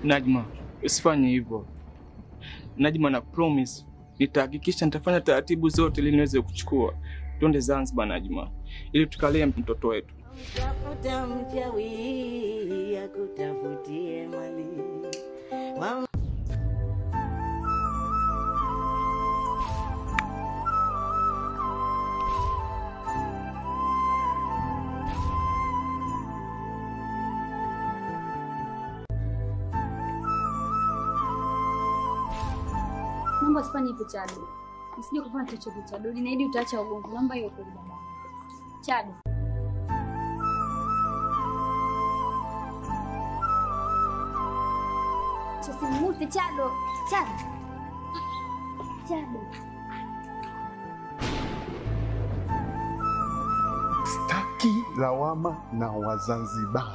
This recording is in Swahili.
Najma, usifanye hivyo. Najma, na promise nitahakikisha nitafanya taratibu zote ili niweze kuchukua. Twende Zanzibar Najma, ili tukalee mtoto wetu. Tafuta mchawi akutafutie mali. Naomba usifanye hivyo Chado. Usije kufanya chochote Chado. Ninaahidi utaacha ugomvi. Naomba hiyo kwa baba. Chado. Usimuuze Chado. Chado. Chado. Staki lawama na Wazanzibari.